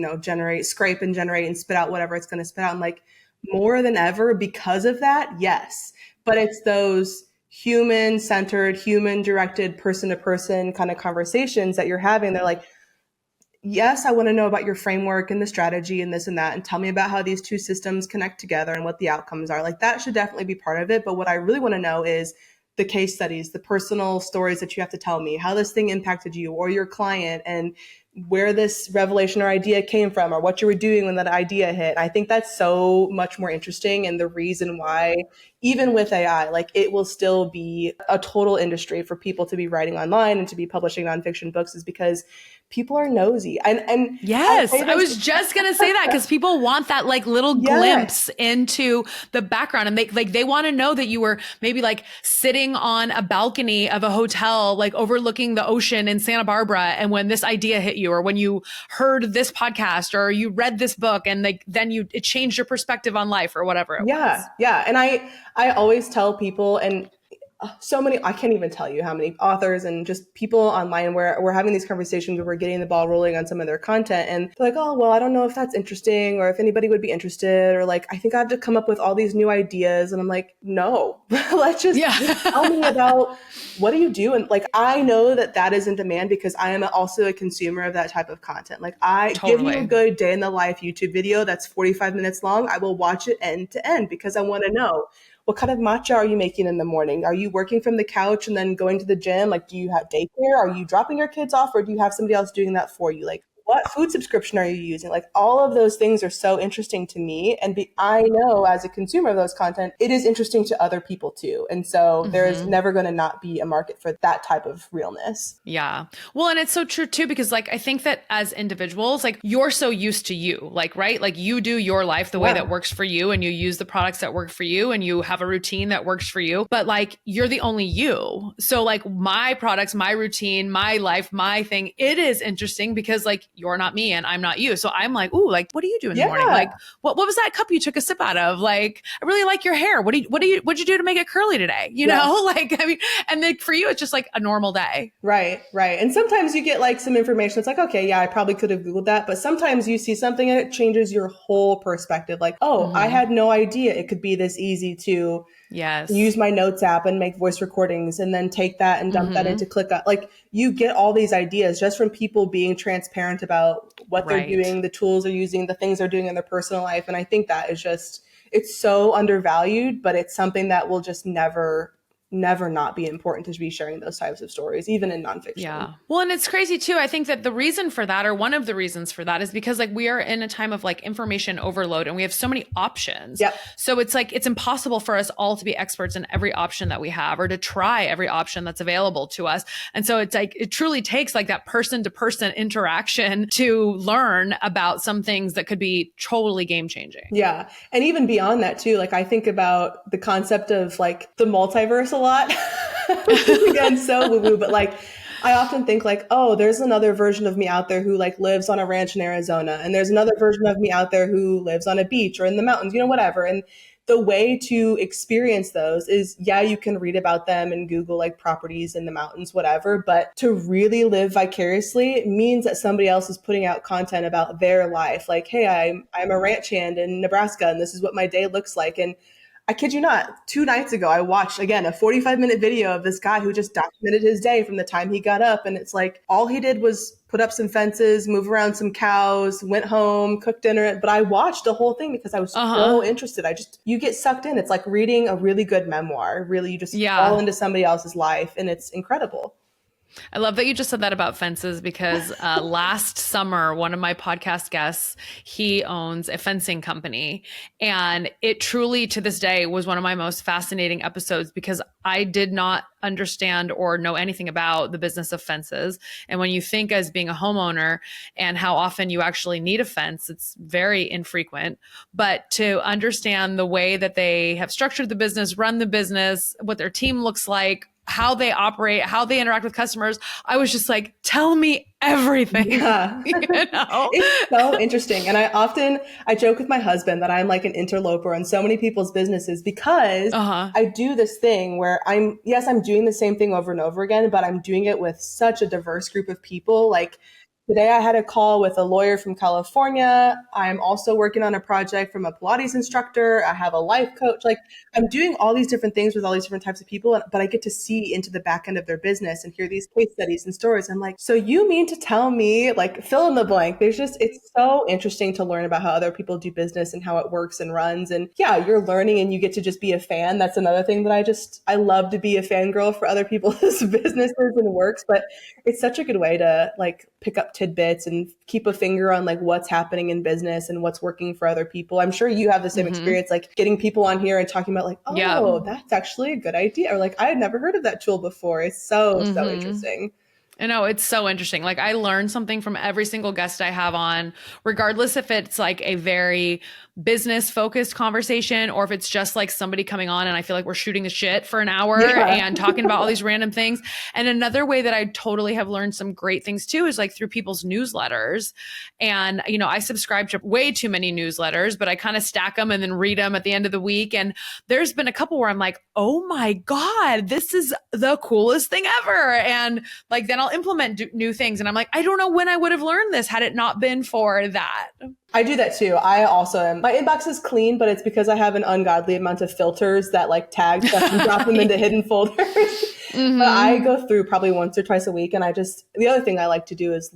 scrape and generate and spit out whatever it's going to spit out? And like, more than ever because of that, yes. But it's those human-centered, human-directed, person-to-person kind of conversations that you're having. They're like, yes, I want to know about your framework and the strategy and this and that, and tell me about how these two systems connect together and what the outcomes are. Like, that should definitely be part of it. But what I really want to know is the case studies, the personal stories that you have to tell me, how this thing impacted you or your client, and where this revelation or idea came from, or what you were doing when that idea hit. I think that's so much more interesting. And the reason why, even with AI, like, it will still be a total industry for people to be writing online and to be publishing nonfiction books is because people are nosy. And yes, I was just going to say that, because people want that like little glimpse into the background, and they want to know that you were maybe like sitting on a balcony of a hotel, like overlooking the ocean in Santa Barbara. And when this idea hit you, or when you heard this podcast, or you read this book, and then it changed your perspective on life, or whatever it was. Yeah. And I always tell people, and so many, I can't even tell you how many authors and just people online where we're having these conversations where we're getting the ball rolling on some of their content, and they're like, oh, well, I don't know if that's interesting or if anybody would be interested, or like, I think I have to come up with all these new ideas. And I'm like, no, let's just tell me about what do you do? And like, I know that is in demand because I am also a consumer of that type of content. Like, I give you a good day in the life YouTube video that's 45 minutes long. I will watch it end to end because I want to know, what kind of matcha are you making in the morning? Are you working from the couch and then going to the gym? Like, do you have daycare? Are you dropping your kids off, or do you have somebody else doing that for you? Like, what food subscription are you using? Like, all of those things are so interesting to me. And I know as a consumer of those content, it is interesting to other people too. And so there is never going to not be a market for that type of realness. Yeah. Well, and it's so true too, because like, I think that as individuals, like, you're so used to you, like, right? Like, you do your life the way that works for you, and you use the products that work for you, and you have a routine that works for you, but like, you're the only you. So like, my products, my routine, my life, my thing, it is interesting because like, you're not me and I'm not you. So I'm like, ooh, like, what do you do in the morning? Like, what was that cup you took a sip out of? Like, I really like your hair. What'd you do to make it curly today? You know, like, I mean, and then for you, it's just like a normal day. Right. And sometimes you get like some information that's like, okay, yeah, I probably could have Googled that. But sometimes you see something and it changes your whole perspective. Like, oh, I had no idea it could be this easy to use my notes app and make voice recordings and then take that and dump that into ClickUp. Like, you get all these ideas just from people being transparent about what they're doing, the tools they're using, the things they're doing in their personal life. And I think that is just, it's so undervalued, but it's something that will just never not be important to be sharing those types of stories, even in nonfiction. Yeah. Well, and it's crazy too. I think that the reason for that, or one of the reasons for that, is because like, we are in a time of like information overload, and we have so many options. So it's like, it's impossible for us all to be experts in every option that we have, or to try every option that's available to us. And so it's like, it truly takes like that person to person interaction to learn about some things that could be totally game changing. Yeah. And even beyond that too, like, I think about the concept of like the multiverse a lot. Again, so woo-woo, but like, I often think like, oh, there's another version of me out there who like lives on a ranch in Arizona, and there's another version of me out there who lives on a beach or in the mountains, whatever. And the way to experience those is, you can read about them and Google like properties in the mountains, whatever. But to really live vicariously means that somebody else is putting out content about their life. Like, hey, I'm a ranch hand in Nebraska, and this is what my day looks like. And I kid you not, 2 nights ago, I watched, again, a 45-minute video of this guy who just documented his day from the time he got up. And it's like, all he did was put up some fences, move around some cows, went home, cooked dinner. But I watched the whole thing because I was so interested. You get sucked in. It's like reading a really good memoir. Really, you just fall into somebody else's life, and it's incredible. I love that you just said that about fences because last summer, one of my podcast guests, he owns a fencing company. And it truly, to this day, was one of my most fascinating episodes because I did not understand or know anything about the business of fences. And when you think as being a homeowner and how often you actually need a fence, it's very infrequent. But to understand the way that they have structured the business, run the business, what their team looks like, how they operate, how they interact with customers. I was just like, tell me everything. Yeah. You know? It's so interesting. And I joke with my husband that I'm like an interloper on so many people's businesses because I do this thing where I'm doing the same thing over and over again, but I'm doing it with such a diverse group of people. Like today I had a call with a lawyer from California. I'm also working on a project from a Pilates instructor. I have a life coach. Like I'm doing all these different things with all these different types of people, but I get to see into the back end of their business and hear these case studies and stories. I'm like, so you mean to tell me, like, fill in the blank? It's so interesting to learn about how other people do business and how it works and runs. And yeah, you're learning and you get to just be a fan. That's another thing that I love to be a fangirl for other people's businesses and works, but it's such a good way to like pick up tidbits and keep a finger on like what's happening in business and what's working for other people. I'm sure you have the same experience, like getting people on here and talking about like, oh, that's actually a good idea. Or like, I had never heard of that tool before. It's so interesting. I know, it's so interesting. Like I learn something from every single guest I have on, regardless if it's like a very business focused conversation or if it's just like somebody coming on and I feel like we're shooting the shit for an hour and talking about all these random things. And another way that I totally have learned some great things too is like through people's newsletters. And, you know, I subscribe to way too many newsletters, but I kind of stack them and then read them at the end of the week. And there's been a couple where I'm like, oh my God, this is the coolest thing ever. And like, then I'll implement new things. And I'm like, I don't know when I would have learned this had it not been for that. I do that too. I also am. My inbox is clean, but it's because I have an ungodly amount of filters that like tag stuff and drop them into hidden folders. But I go through probably once or twice a week. And the other thing I like to do is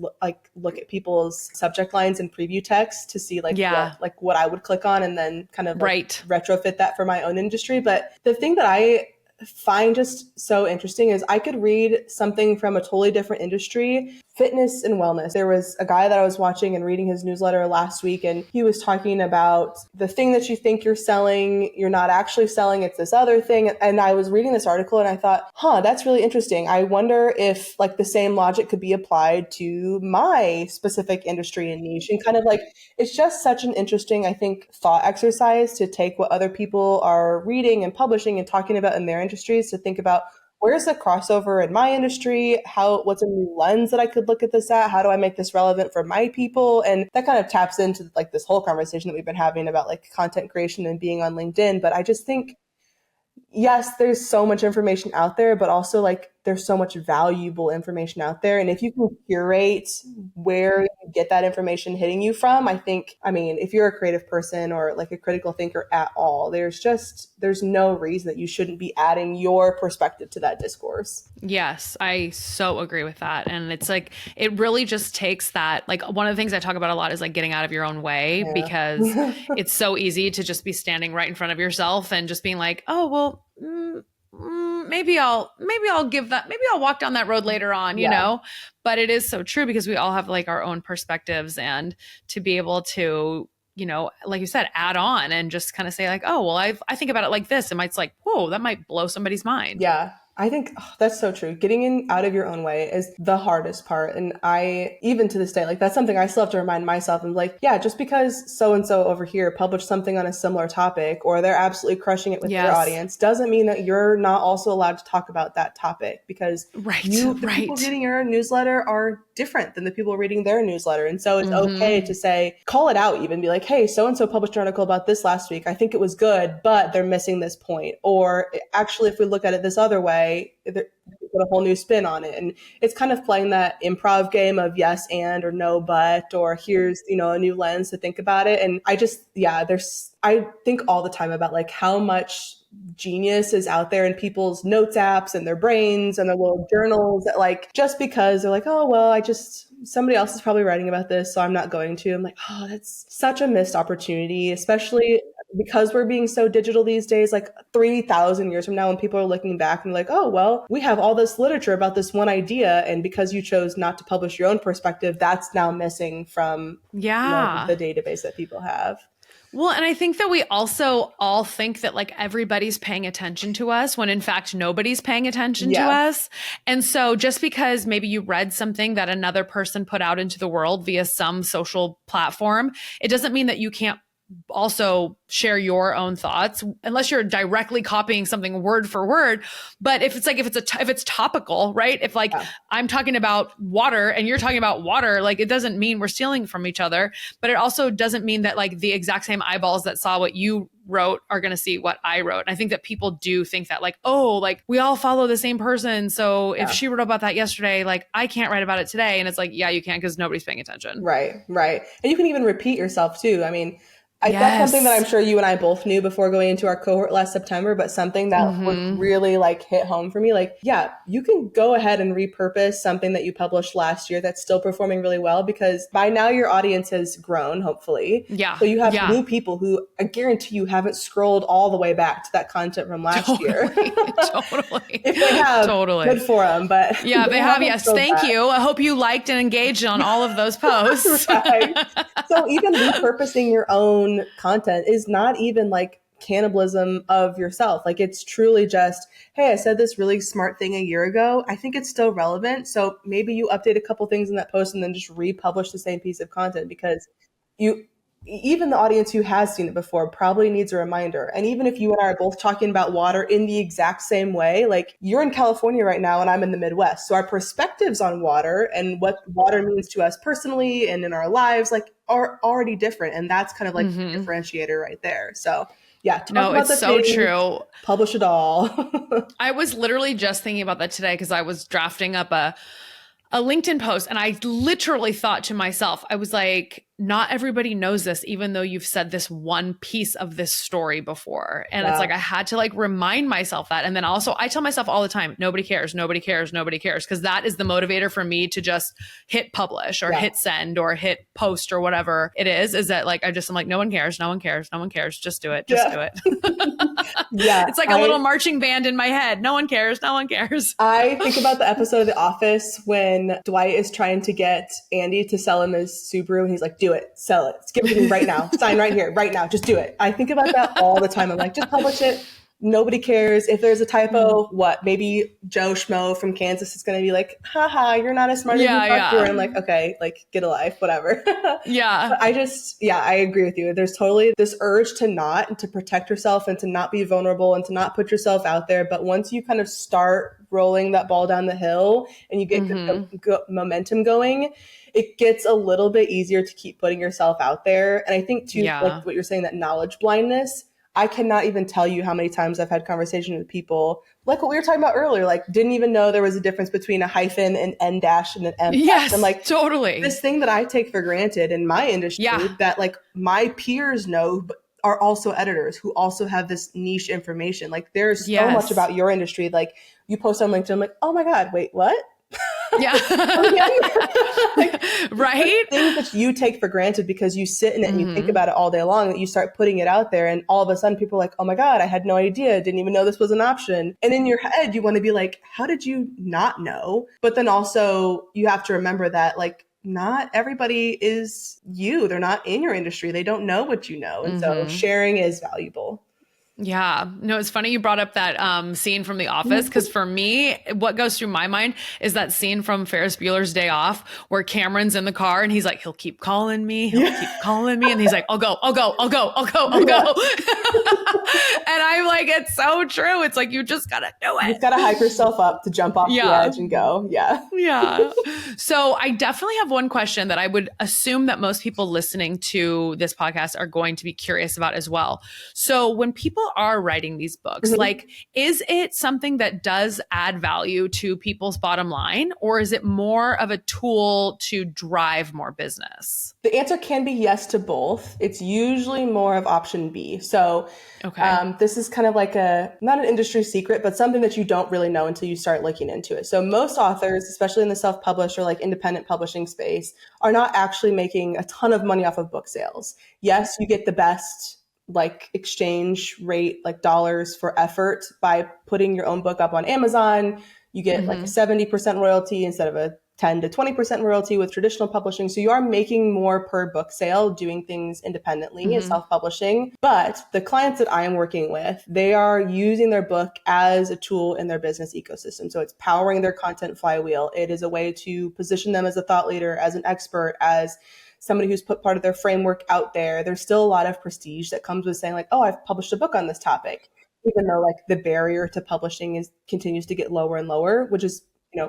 look at people's subject lines and preview text to see what I would click on and then kind of retrofit that for my own industry. But the thing that I find just so interesting is I could read something from a totally different industry, fitness and wellness. There was a guy that I was watching and reading his newsletter last week, and he was talking about the thing that you think you're selling, you're not actually selling, it's this other thing. And I was reading this article and I thought, that's really interesting. I wonder if like the same logic could be applied to my specific industry and niche. And kind of like, it's just such an interesting, I think, thought exercise to take what other people are reading and publishing and talking about in their industries to think about where's the crossover in my industry? What's a new lens that I could look at this at? How do I make this relevant for my people? And that kind of taps into like this whole conversation that we've been having about like content creation and being on LinkedIn. But I just think, yes, there's so much information out there, but also like there's so much valuable information out there. And if you can curate where you get that information hitting you from, if you're a creative person or like a critical thinker at all, there's no reason that you shouldn't be adding your perspective to that discourse. Yes, I so agree with that. And it's like, it really just takes that, like one of the things I talk about a lot is like getting out of your own way because it's so easy to just be standing right in front of yourself and just being like, oh, well, maybe I'll walk down that road later on, you know, but it is so true because we all have like our own perspectives, and to be able to, you know, like you said, add on and just kind of say like, oh, well, I think about it like this. And it's like, whoa, that might blow somebody's mind. Yeah. I think that's so true. Getting out of your own way is the hardest part. And even to this day, like that's something I still have to remind myself. And like, yeah, just because so-and-so over here published something on a similar topic or they're absolutely crushing it with their audience doesn't mean that you're not also allowed to talk about that topic, because the people reading your newsletter are different than the people reading their newsletter. And so it's okay to say, call it out, even be like, hey, so-and-so published an article about this last week. I think it was good, but they're missing this point. Or actually, if we look at it this other way, put a whole new spin on it. And it's kind of playing that improv game of yes and or no but, or here's, you know, a new lens to think about it. And I think all the time about like how much genius is out there in people's notes apps and their brains and their little journals that like, just because they're like, oh, well, somebody else is probably writing about this, so I'm not going to. I'm like, oh, that's such a missed opportunity, especially because we're being so digital these days. Like 3,000 years from now, when people are looking back and like, oh, well, we have all this literature about this one idea, and because you chose not to publish your own perspective, that's now missing from the database that people have. Well, and I think that we also all think that like everybody's paying attention to us when in fact nobody's paying attention to us. And so just because maybe you read something that another person put out into the world via some social platform, it doesn't mean that you can't also share your own thoughts unless you're directly copying something word for word. But if it's topical, right? If like I'm talking about water and you're talking about water, like it doesn't mean we're stealing from each other, but it also doesn't mean that like the exact same eyeballs that saw what you wrote are going to see what I wrote. And I think that people do think that like, oh, like we all follow the same person. So if she wrote about that yesterday, like I can't write about it today. And it's like, yeah, you can, because nobody's paying attention. Right. And you can even repeat yourself too. I mean, that's something that I'm sure you and I both knew before going into our cohort last September, but something that would really like hit home for me. Like, yeah, you can go ahead and repurpose something that you published last year that's still performing really well, because by now your audience has grown, hopefully. Yeah. So you have new people who I guarantee you haven't scrolled all the way back to that content from last year. Totally. If they have, good for them. But yeah, they have. Yes. Thank you. I hope you liked and engaged on all of those posts. Right. So even repurposing your own content is not even like cannibalism of yourself. Like it's truly just, hey, I said this really smart thing a year ago. I think it's still relevant. So maybe you update a couple things in that post and then just republish the same piece of content, because even the audience who has seen it before probably needs a reminder. And even if you and I are both talking about water in the exact same way, like you're in California right now and I'm in the Midwest. So our perspectives on water and what water means to us personally and in our lives, like are already different. And that's kind of like the differentiator right there. So yeah. It's so true. Publish it all. I was literally just thinking about that today because I was drafting up a LinkedIn post and I literally thought to myself, I was like, not everybody knows this, even though you've said this one piece of this story before. And it's like, I had to like remind myself that. And then also I tell myself all the time, nobody cares. Cause that is the motivator for me to just hit publish or hit send or hit post or whatever it is that like, I'm like, no one cares. Just do it. Do it. It's like a little marching band in my head. No one cares. I think about the episode of The Office when Dwight is trying to get Andy to sell him his Subaru. And he's like, do it, sell it, give it to me right now, sign right here, right now, just do it. I think about that all the time. I'm like, just publish it. Nobody cares. If there's a typo, what? Maybe Joe Schmo from Kansas is going to be like, haha, you're not as smart as you thought you were. I'm like, okay, like get a life, whatever. But I agree with you. There's totally this urge to protect yourself and to not be vulnerable and to not put yourself out there. But once you kind of start rolling that ball down the hill and you get good momentum going, it gets a little bit easier to keep putting yourself out there. And I think too, like what you're saying, that knowledge blindness, I cannot even tell you how many times I've had conversations with people, like what we were talking about earlier, like didn't even know there was a difference between a hyphen, an N dash, and an M dash. Yes, I'm like, totally. This thing that I take for granted in my industry that like my peers know, but are also editors who also have this niche information. Like there's so much about your industry. Like you post on LinkedIn, I'm like, oh my God, wait, what? Yeah. Like, right. Things that you take for granted because you sit in it and you think about it all day long, that you start putting it out there and all of a sudden people are like, oh my God, I had no idea. Didn't even know this was an option. And in your head, you want to be like, how did you not know? But then also you have to remember that like, not everybody is you. They're not in your industry. They don't know what you know. And so sharing is valuable. Yeah. No, it's funny you brought up that scene from The Office, because for me, what goes through my mind is that scene from Ferris Bueller's Day Off where Cameron's in the car and he's like, he'll keep calling me. And he's like, I'll go. And I'm like, it's so true. It's like, you just got to do it. You've got to hype yourself up to jump off the edge and go. Yeah. So I definitely have one question that I would assume that most people listening to this podcast are going to be curious about as well. So when people are writing these books, like, is it something that does add value to people's bottom line, or is it more of a tool to drive more business? The answer can be yes to both. It's usually more of option B. So this is kind of like not an industry secret, but something that you don't really know until you start looking into it. So most authors, especially in the self-published or like independent publishing space, are not actually making a ton of money off of book sales. Yes, you get the best like exchange rate, like dollars for effort by putting your own book up on Amazon. You get like a 70% royalty instead of a 10 to 20% royalty with traditional publishing. So you are making more per book sale doing things independently and self-publishing. But the clients that I am working with, they are using their book as a tool in their business ecosystem. So it's powering their content flywheel. It is a way to position them as a thought leader, as an expert, as somebody who's put part of their framework out there. There's still a lot of prestige that comes with saying like, oh, I've published a book on this topic, even though like the barrier to publishing continues to get lower and lower, which is,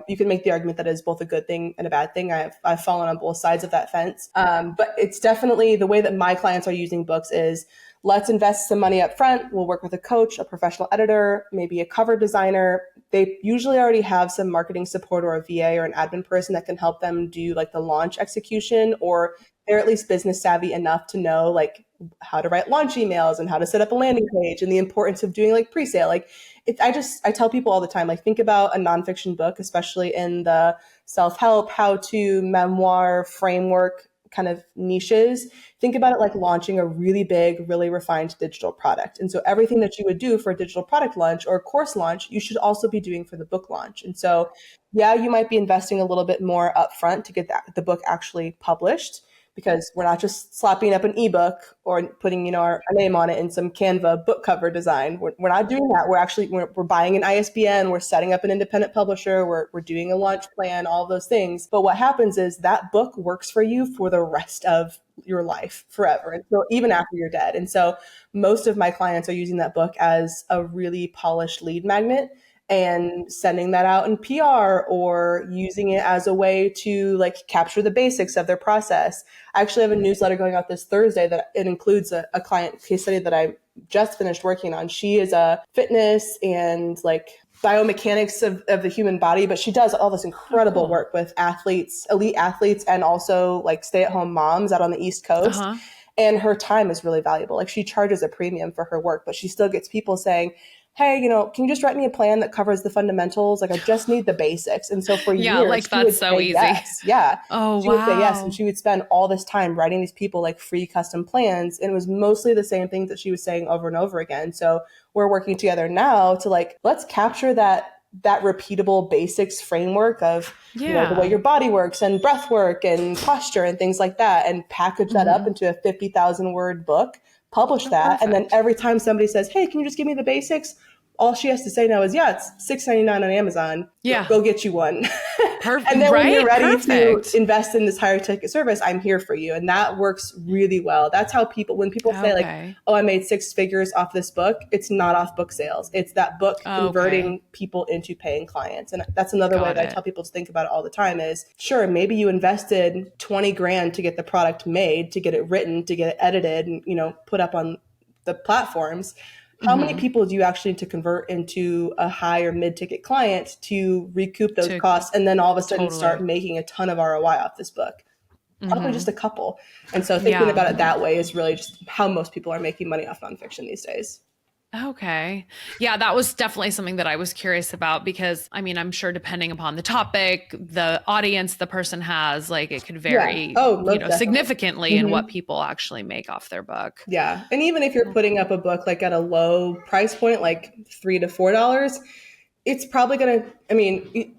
you can make the argument that is both a good thing and a bad thing. I've fallen on both sides of that fence. But it's definitely the way that my clients are using books is, let's invest some money up front. We'll work with a coach, a professional editor, maybe a cover designer. They usually already have some marketing support or a VA or an admin person that can help them do like the launch execution, or they're at least business savvy enough to know like how to write launch emails and how to set up a landing page and the importance of doing like pre-sale. Like I tell people all the time, like think about a nonfiction book, especially in the self-help, how-to, memoir, framework kind of niches. Think about it like launching a really big, really refined digital product. And so everything that you would do for a digital product launch or course launch, you should also be doing for the book launch. And so, yeah, you might be investing a little bit more upfront to get the book actually published, because we're not just slapping up an ebook or putting, our name on it in some Canva book cover design. We're not doing that. We're buying an ISBN. We're setting up an independent publisher. We're doing a launch plan, all those things. But what happens is that book works for you for the rest of your life, forever. And so even after you're dead. And so most of my clients are using that book as a really polished lead magnet and sending that out in PR or using it as a way to like capture the basics of their process. I actually have a newsletter going out this Thursday that it includes a client case study that I just finished working on. She is a fitness and like biomechanics of the human body, but she does all this incredible work with athletes, elite athletes, and also like stay-at-home moms out on the East Coast. And her time is really valuable. Like she charges a premium for her work, but she still gets people saying, hey, can you just write me a plan that covers the fundamentals? Like I just need the basics. And so for years, like she would that's so say easy. yes. Yeah. Oh, she wow. would say yes. And she would spend all this time writing these people like free custom plans. And it was mostly the same things that she was saying over and over again. So we're working together now to like, let's capture that repeatable basics framework of the way your body works and breath work and posture and things like that, and package that up into a 50,000 word book, publish that. Perfect. And then every time somebody says, hey, can you just give me the basics? All she has to say now is, yeah, it's $6.99 on Amazon. Yeah. Go get you one. Perfect. And then when you're ready Perfect. to invest in this higher ticket service, I'm here for you. And that works really well. That's how when people say like, oh, I made 6 figures off this book, it's not off book sales. It's that book converting people into paying clients. And that's another way that I tell people to think about it all the time is, sure, maybe you invested 20 grand to get the product made, to get it written, to get it edited and, put up on the platforms. How many people do you actually need to convert into a high or mid-ticket client to recoup those costs and then all of a sudden start making a ton of ROI off this book? Probably just a couple. And so thinking about it that way is really just how most people are making money off nonfiction these days. Okay. Yeah, that was definitely something that I was curious about because, I'm sure depending upon the topic, the audience the person has, like it could vary, significantly in what people actually make off their book. Yeah. And even if you're putting up a book like at a low price point, like $3 to $4, it's probably going to,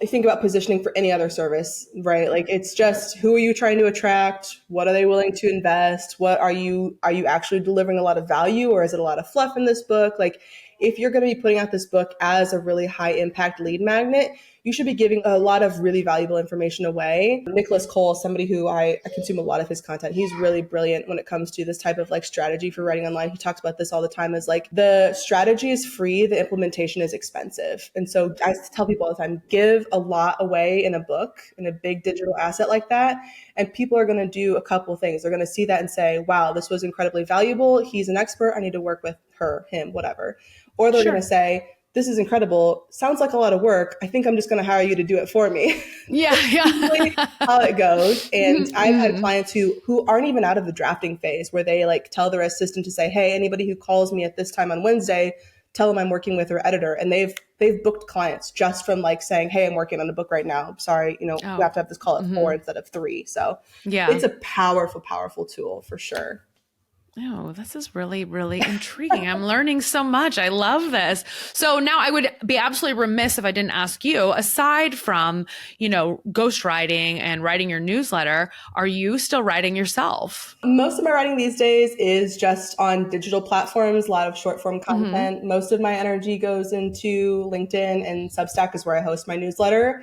think about positioning for any other service, right? Like it's just, who are you trying to attract? What are they willing to invest? Are you actually delivering a lot of value, or is it a lot of fluff in this book? Like if you're going to be putting out this book as a really high impact lead magnet, you should be giving a lot of really valuable information away. Nicholas Cole, somebody who I consume a lot of his content. He's really brilliant when it comes to this type of like strategy for writing online. He talks about this all the time, is like the strategy is free, the implementation is expensive. And so I tell people all the time, give a lot away in a book, in a big digital asset like that. And people are going to do a couple things. They're going to see that and say, wow, this was incredibly valuable. He's an expert. I need to work with her, him, whatever. Or they're going to say, this is incredible. Sounds like a lot of work. I think I'm just going to hire you to do it for me. Yeah. Really how it goes. And I've had clients who aren't even out of the drafting phase, where they like tell their assistant to say, hey, anybody who calls me at this time on Wednesday, tell them I'm working with their editor. And they've booked clients just from like saying, hey, I'm working on a book right now. Sorry, we have to have this call at 4 instead of 3. So it's a powerful, powerful tool for sure. Oh, this is really, really intriguing. I'm learning so much. I love this. So now I would be absolutely remiss if I didn't ask you, aside from, ghostwriting and writing your newsletter, are you still writing yourself? Most of my writing these days is just on digital platforms, a lot of short form content. Most of my energy goes into LinkedIn, and Substack is where I host my newsletter.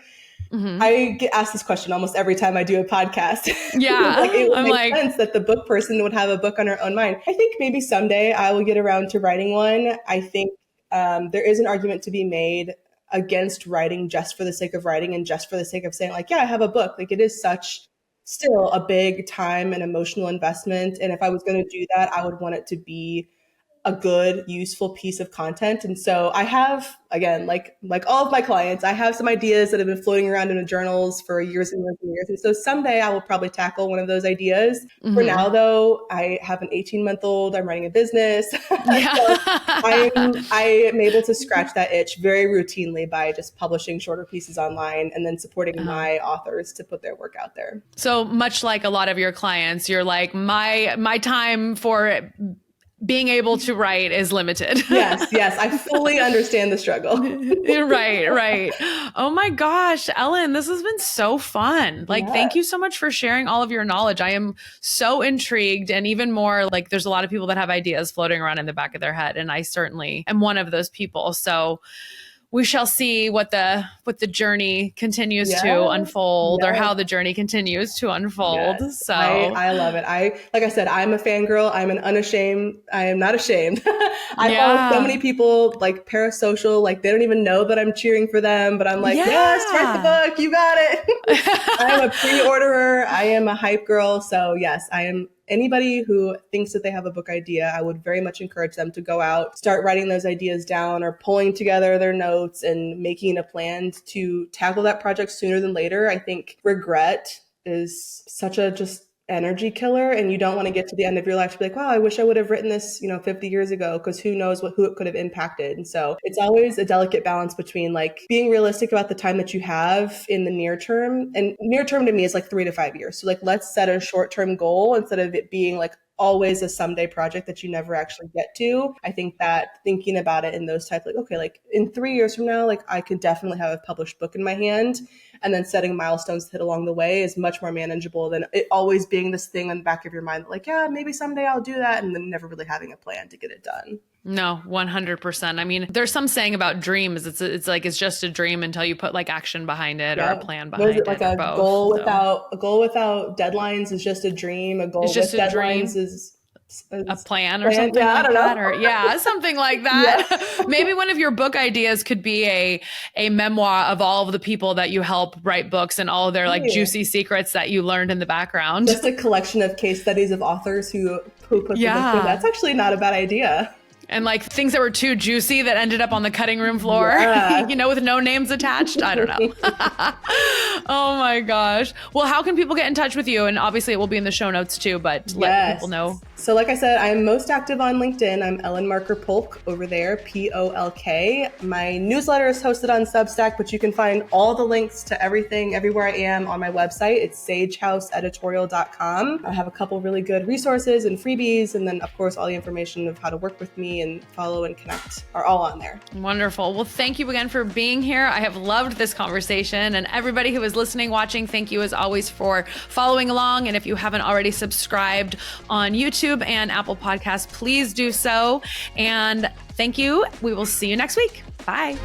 I get asked this question almost every time I do a podcast. Yeah. It would make sense that the book person would have a book on her own mind. I think maybe someday I will get around to writing one. I think there is an argument to be made against writing just for the sake of writing and just for the sake of saying like, yeah, I have a book. Like it is still a big time and emotional investment. And if I was going to do that, I would want it to be a good, useful piece of content. And so I have, again, like all of my clients, I have some ideas that have been floating around in the journals for years and years and years. And so someday I will probably tackle one of those ideas. For now, though, I have an 18-month-old. I'm running a business. So I am able to scratch that itch very routinely by just publishing shorter pieces online and then supporting my authors to put their work out there. So much like a lot of your clients, you're like, my time for being able to write is limited. Yes. I fully understand the struggle. Right. Oh my gosh, Ellen, this has been so fun. Thank you so much for sharing all of your knowledge. I am so intrigued, and even more like there's a lot of people that have ideas floating around in the back of their head. And I certainly am one of those people. So we shall see what the journey continues to unfold, or how the journey continues to unfold. Yes. So I love it. Like I said, I'm a fangirl. I am not ashamed. I follow so many people like parasocial, like they don't even know that I'm cheering for them, but I'm like, yes, write the book. You got it. I am a pre-orderer. I am a hype girl. So yes, I am. Anybody who thinks that they have a book idea, I would very much encourage them to go out, start writing those ideas down or pulling together their notes and making a plan to tackle that project sooner than later. I think regret is such a just energy killer, and you don't want to get to the end of your life to be like, wow, I wish I would have written this, 50 years ago, because who knows who it could have impacted. And so it's always a delicate balance between like being realistic about the time that you have in the near term. And near term to me is like 3 to 5 years. So like, let's set a short-term goal instead of it being like always a someday project that you never actually get to. I think that thinking about it in those types, like, okay, like in 3 years from now, like I could definitely have a published book in my hand, and then setting milestones to hit along the way is much more manageable than it always being this thing on the back of your mind that like, yeah, maybe someday I'll do that, and then never really having a plan to get it done. No, 100%. I mean, there's some saying about dreams. It's just a dream until you put like action behind it or a plan behind it. Like a goal without deadlines is just a dream. A goal with deadlines is a plan or something like that, or something like that. Maybe one of your book ideas could be a memoir of all of the people that you help write books and all of their like juicy secrets that you learned in the background. Just a collection of case studies of authors who put the book through. That's actually not a bad idea. And like things that were too juicy that ended up on the cutting room floor, with no names attached. I don't know. Oh my gosh. Well, how can people get in touch with you? And obviously it will be in the show notes too, but let people know. So like I said, I'm most active on LinkedIn. I'm Ellen Marker Polk over there, Polk. My newsletter is hosted on Substack, but you can find all the links to everything, everywhere I am on my website. It's sagehouseeditorial.com. I have a couple really good resources and freebies. And then of course, all the information of how to work with me and follow and connect are all on there. Wonderful. Well, thank you again for being here. I have loved this conversation, and everybody who is listening, watching, thank you as always for following along. And if you haven't already subscribed on YouTube and Apple Podcasts, please do so. And thank you. We will see you next week. Bye.